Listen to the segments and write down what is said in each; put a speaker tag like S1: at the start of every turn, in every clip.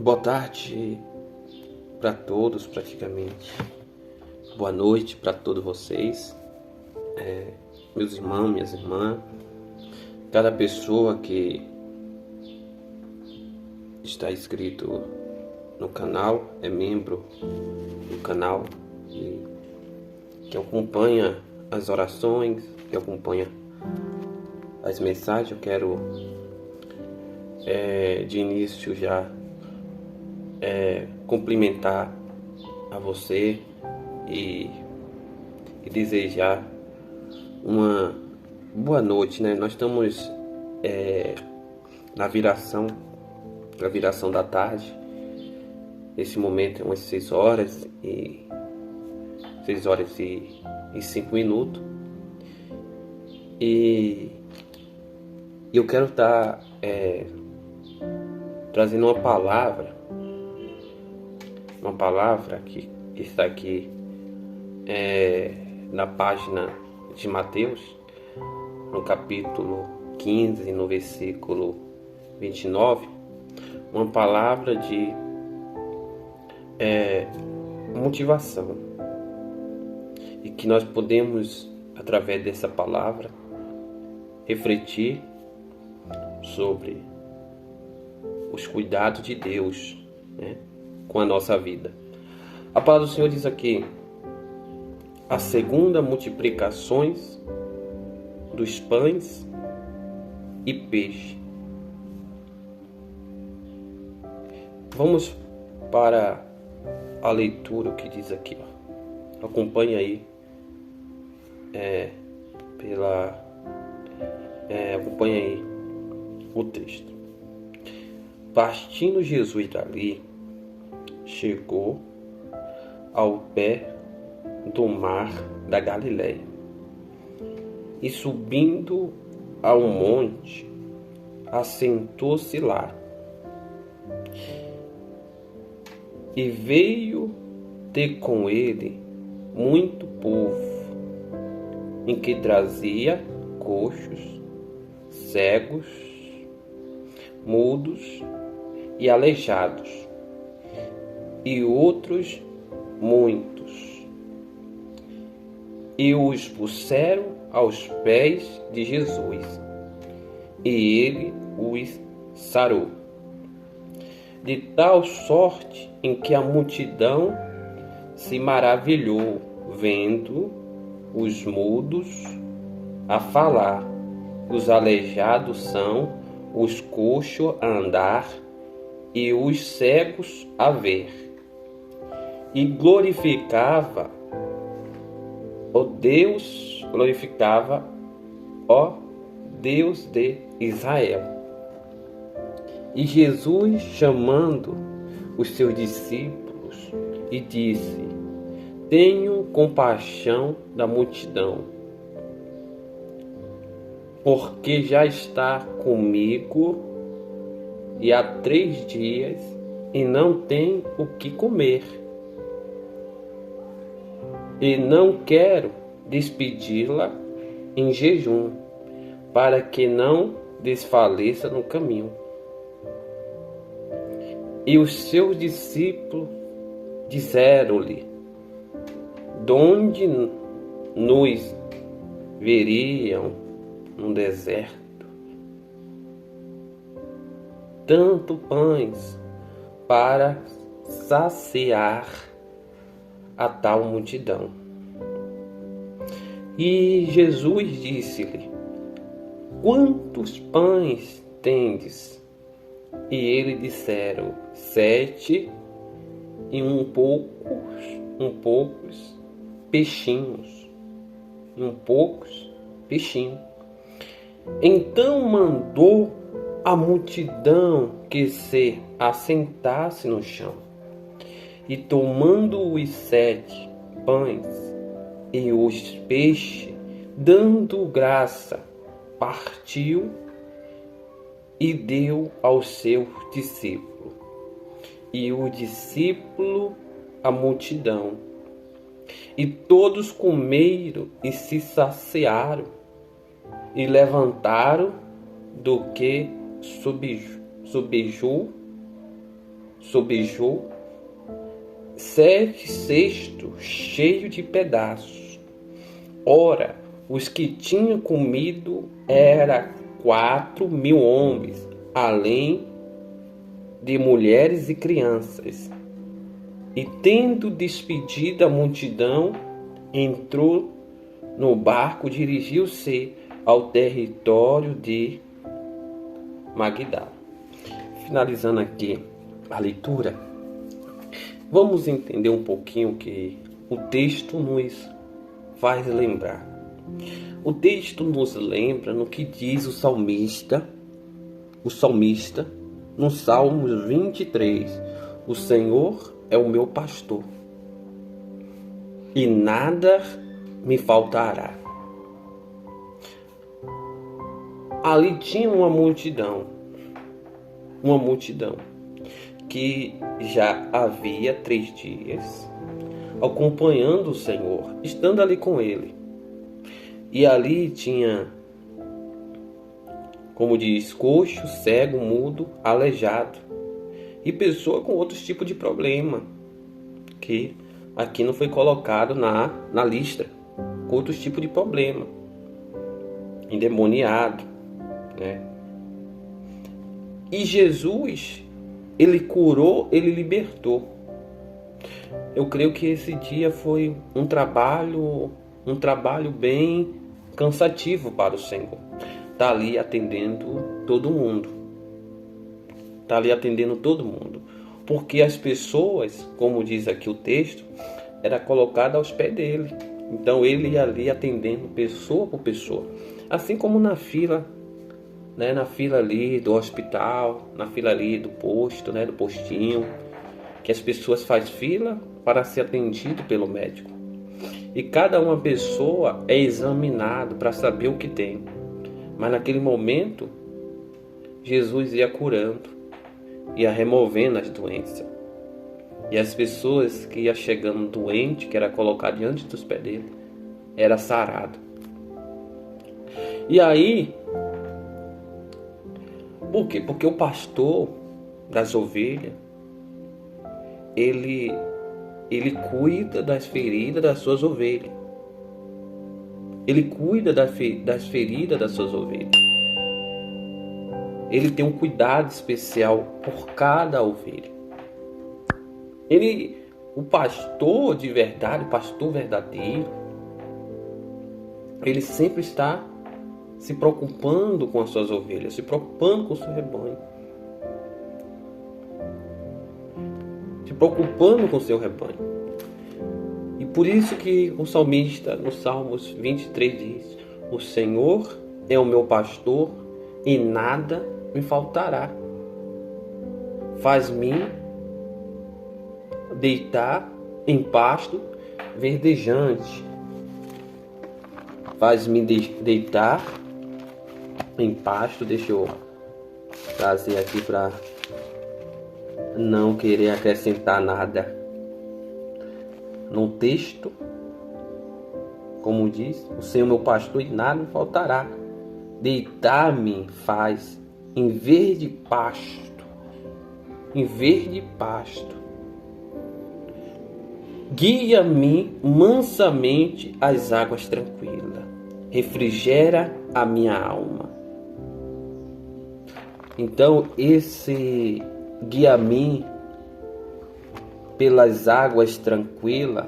S1: Boa tarde para todos, praticamente. Boa noite para todos vocês, meus irmãos, minhas irmãs, cada pessoa que está inscrito no canal, é membro do canal, e que acompanha as orações, que acompanha as mensagens. Eu quero de início já cumprimentar a você e desejar uma boa noite, né? Nós estamos na viração da tarde. Esse momento é umas 6 horas e 5 minutos. E eu quero estar trazendo uma palavra que está aqui na página de Mateus, no capítulo 15, no versículo 29, uma palavra de motivação, e que nós podemos, através dessa palavra, refletir sobre os cuidados de Deus, né, com a nossa vida. A palavra do Senhor diz aqui: a segunda multiplicações dos pães e peixe. Vamos para a leitura, o que diz aqui, ó. Acompanhe aí acompanhe aí o texto. Partindo Jesus dali, chegou ao pé do mar da Galileia, e subindo a um monte, assentou-se lá. E veio ter com ele muito povo, em que trazia coxos, cegos, mudos e aleijados, e outros muitos, e os puseram aos pés de Jesus, e ele os sarou. De tal sorte em que a multidão se maravilhou, vendo os mudos a falar, os aleijados são, os coxos a andar, e os cegos a ver. E glorificava ó Deus de Israel. E Jesus, chamando os seus discípulos, e disse: tenho compaixão da multidão, porque já está comigo e há 3 dias e não tem o que comer. E não quero despedi-la em jejum, para que não desfaleça no caminho. E os seus discípulos disseram-lhe: donde nos veriam no deserto tanto pães para saciar a tal multidão? E Jesus disse-lhe: quantos pães tendes? E eles disseram: 7, e um poucos peixinhos. Então mandou a multidão que se assentasse no chão, e tomando os 7 pães e os peixes, dando graça, partiu e deu aos seus discípulos, e o discípulo a multidão. E todos comeram e se saciaram, e levantaram do que sobejou 7 cestos cheios de pedaços. Ora, os que tinham comido era 4.000 homens, além de mulheres e crianças. E tendo despedido a multidão, entrou no barco, dirigiu-se ao território de Magdala. Finalizando aqui a leitura, vamos entender um pouquinho o que o texto nos faz lembrar. O texto nos lembra no que diz o salmista no Salmos 23. O Senhor é o meu pastor, e nada me faltará. Ali tinha uma multidão que já havia 3 dias acompanhando o Senhor, estando ali com ele. E ali tinha, como diz, coxo, cego, mudo, aleijado e pessoa com outros tipos de problema, que aqui não foi colocado na lista, com outros tipos de problema, endemoniado, né? E Jesus, ele curou, ele libertou. Eu creio que esse dia foi um trabalho bem cansativo para o Senhor. Tá ali atendendo todo mundo. Porque as pessoas, como diz aqui o texto, era colocada aos pés dele. Então ele ia ali atendendo pessoa por pessoa. Assim como na fila, né? Na fila ali do hospital, na fila ali do posto, né? Do postinho, que as pessoas fazem fila para ser atendido pelo médico. E cada uma pessoa é examinado para saber o que tem. Mas naquele momento, Jesus ia curando, ia removendo as doenças. E as pessoas que iam chegando doente, que era colocado diante dos pés dele, era sarado. E aí, por quê? Porque o pastor das ovelhas, ele cuida das feridas das suas ovelhas. Ele cuida das feridas das suas ovelhas. Ele tem um cuidado especial por cada ovelha. O pastor de verdade, o pastor verdadeiro, ele sempre está se preocupando com as suas ovelhas, se preocupando com o seu rebanho. Se preocupando com o seu rebanho. E por isso que o salmista, no Salmos 23, diz: o Senhor é o meu pastor e nada me faltará. Faz-me deitar em pasto verdejante. Faz-me deitar em pasto. Deixa eu trazer aqui para não querer acrescentar nada no texto. Como diz, o Senhor meu pastor e nada me faltará. Deitar-me faz em verde pasto, guia-me mansamente às águas tranquilas, refrigera a minha alma. Então esse guia-me pelas águas tranquilas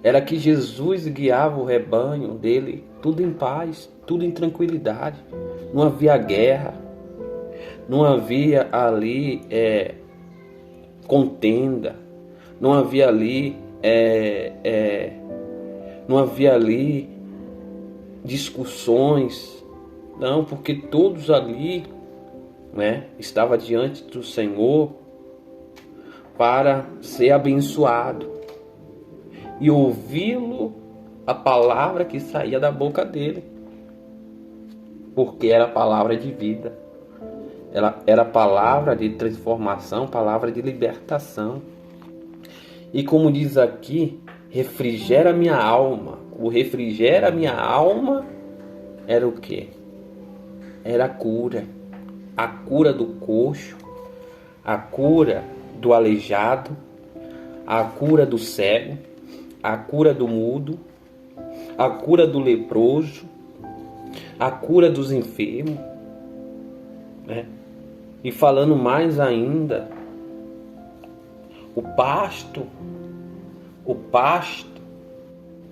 S1: era que Jesus guiava o rebanho dele, tudo em paz, tudo em tranquilidade. Não havia guerra, não havia ali contenda, não havia ali discussões, não, porque todos ali, né, estavam diante do Senhor para ser abençoado e ouvi-lo, a palavra que saía da boca dele, porque era palavra de vida, era palavra de transformação, palavra de libertação. E como diz aqui, refrigera minha alma. O refrigera minha alma era o quê? Era a cura do coxo, a cura do aleijado, a cura do cego, a cura do mudo, a cura do leproso, a cura dos enfermos, né? E falando mais ainda, o pasto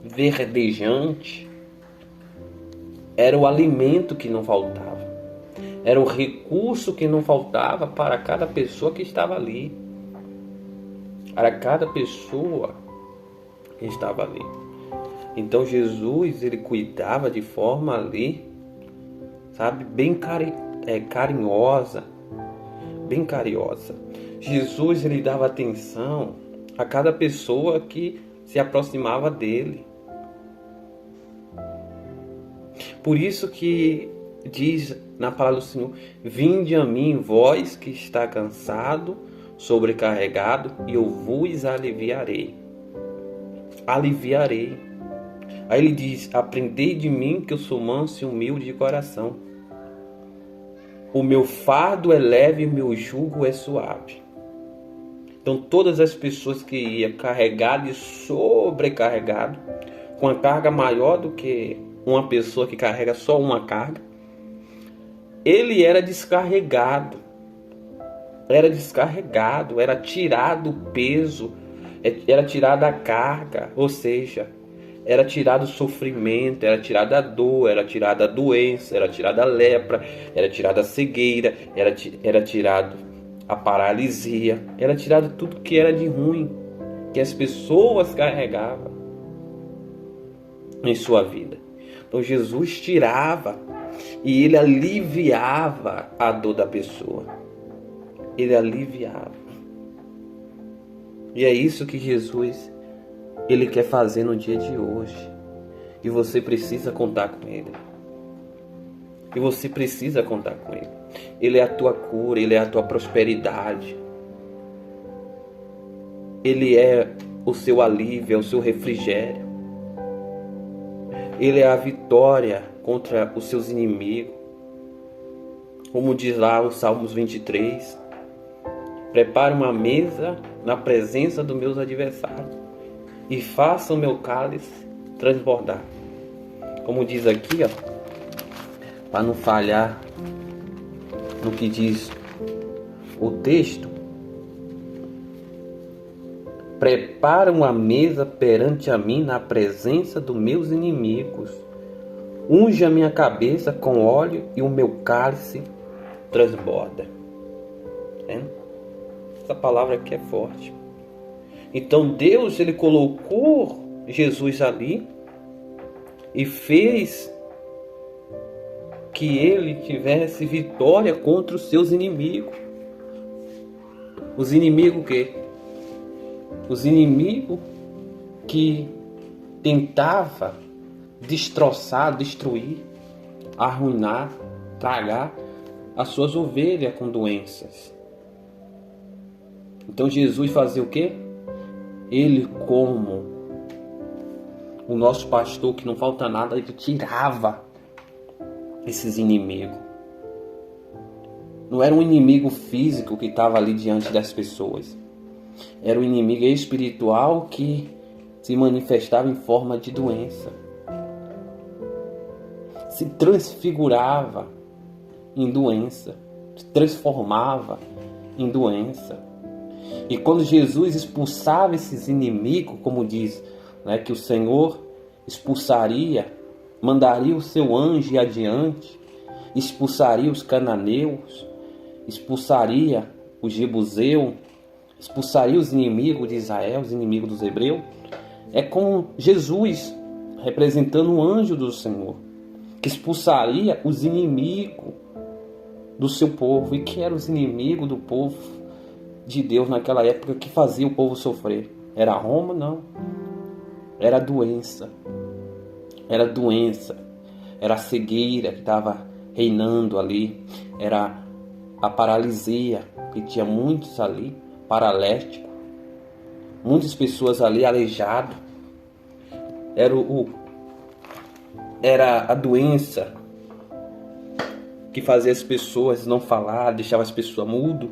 S1: verdejante era o alimento que não faltava, era o recurso que não faltava para cada pessoa que estava ali, para cada pessoa que estava ali. Então Jesus, ele cuidava de forma ali, sabe, bem carinhosa, bem carinhosa. Jesus, ele dava atenção a cada pessoa que se aproximava dele. Por isso que diz na palavra do Senhor: vinde a mim, vós que está cansado, sobrecarregado, e eu vos aliviarei. Aliviarei. Aí ele diz: aprendei de mim, que eu sou manso e humilde de coração. O meu fardo é leve e o meu jugo é suave. Então todas as pessoas que iam carregado e sobrecarregado, com a carga maior do que uma pessoa que carrega só uma carga, ele era descarregado, era tirado o peso, era tirada a carga, ou seja, era tirado o sofrimento, era tirada a dor, era tirada a doença, era tirada a lepra, era tirada a cegueira, era tirado a paralisia, era tirado tudo que era de ruim, que as pessoas carregavam em sua vida. Então Jesus tirava e ele aliviava a dor da pessoa. Ele aliviava. E é isso que Jesus, ele quer fazer no dia de hoje. E você precisa contar com ele. E você precisa contar com ele. Ele é a tua cura, ele é a tua prosperidade. Ele é o seu alívio, é o seu refrigério. Ele é a vitória contra os seus inimigos. Como diz lá o Salmos 23. Prepara uma mesa na presença dos meus adversários e faça o meu cálice transbordar. Como diz aqui, ó, para não falhar no que diz o texto: prepara uma mesa perante a mim na presença dos meus inimigos. Unge a minha cabeça com óleo e o meu cálice transborda. Essa palavra aqui é forte. Então Deus, ele colocou Jesus ali e fez que ele tivesse vitória contra os seus inimigos. Os inimigos que? Os inimigos que tentava destroçar, destruir, arruinar, tragar as suas ovelhas com doenças. Então Jesus fazia o quê? Ele, como o nosso pastor que não falta nada, ele tirava esses inimigos. Não era um inimigo físico que estava ali diante das pessoas. Era um inimigo espiritual que se manifestava em forma de doença. Se transfigurava em doença. Se transformava em doença. E quando Jesus expulsava esses inimigos, como diz, né, que o Senhor expulsaria, mandaria o seu anjo adiante, expulsaria os cananeus, expulsaria o jebuseu, expulsaria os inimigos de Israel, os inimigos dos hebreus. É como Jesus representando o anjo do Senhor, que expulsaria os inimigos do seu povo. E que eram os inimigos do povo de Deus naquela época que fazia o povo sofrer? Era Roma? Não. Era a doença. Era a doença. Era a cegueira que estava reinando ali. Era a paralisia, que tinha muitos ali, paraléticos. Muitas pessoas ali aleijadas. Era a doença que fazia as pessoas não falar, deixava as pessoas mudas.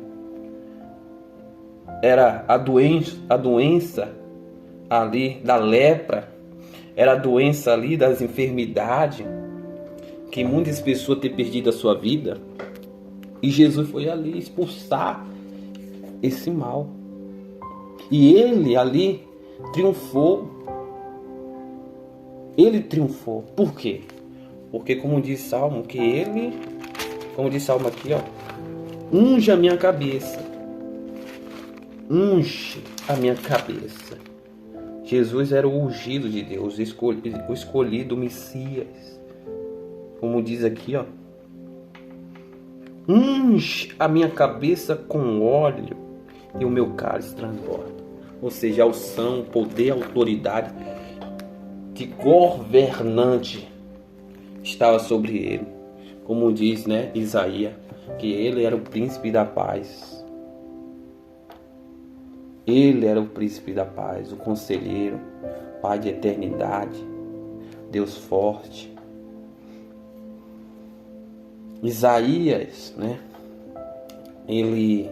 S1: era a doença ali da lepra, era a doença ali das enfermidades, que muitas pessoas têm perdido a sua vida. E Jesus foi ali expulsar esse mal. E ele ali triunfou. Ele triunfou. Por quê? Porque como diz Salmo, como diz Salmo aqui, ó, unge a minha cabeça. Unge a minha cabeça. Jesus era o ungido de Deus, o escolhido, o Messias. Como diz aqui, ó, unge a minha cabeça com óleo e o meu cálice transborda. Ou seja, a unção, o poder, a autoridade de governante estava sobre ele. Como diz, né, Isaías, que ele era o príncipe da paz. Ele era o príncipe da paz, o conselheiro, Pai de eternidade, Deus forte. Isaías, né, ele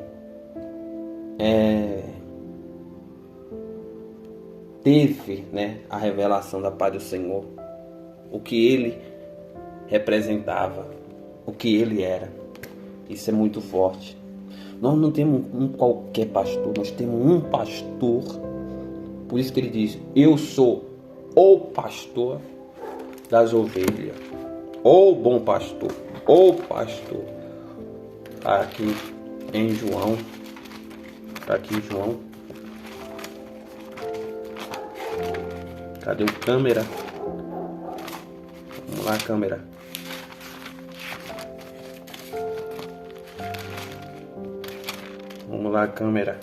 S1: teve, né, a revelação da paz do Senhor, o que ele representava, o que ele era. Isso é muito forte. Nós não temos um qualquer pastor, nós temos um pastor. Por isso que ele diz: eu sou o pastor das ovelhas, o bom pastor, o pastor. Está aqui em João. Está aqui em João. Cadê o câmera? Vamos lá, câmera. Vamos lá, câmera.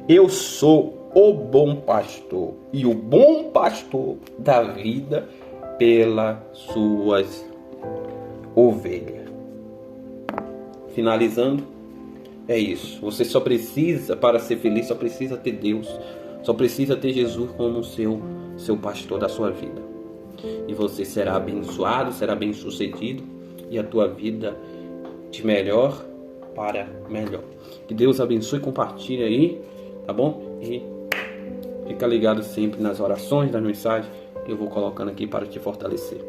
S1: Eu sou o bom pastor, e o bom pastor dá vida pelas suas ovelhas. Finalizando, é isso. Você só precisa, para ser feliz, só precisa ter Deus. Só precisa ter Jesus como seu pastor da sua vida. E você será abençoado, será bem sucedido, e a tua vida de melhor para melhor. Que Deus abençoe, compartilhe aí, tá bom? E fica ligado sempre nas orações, nas mensagens que eu vou colocando aqui para te fortalecer.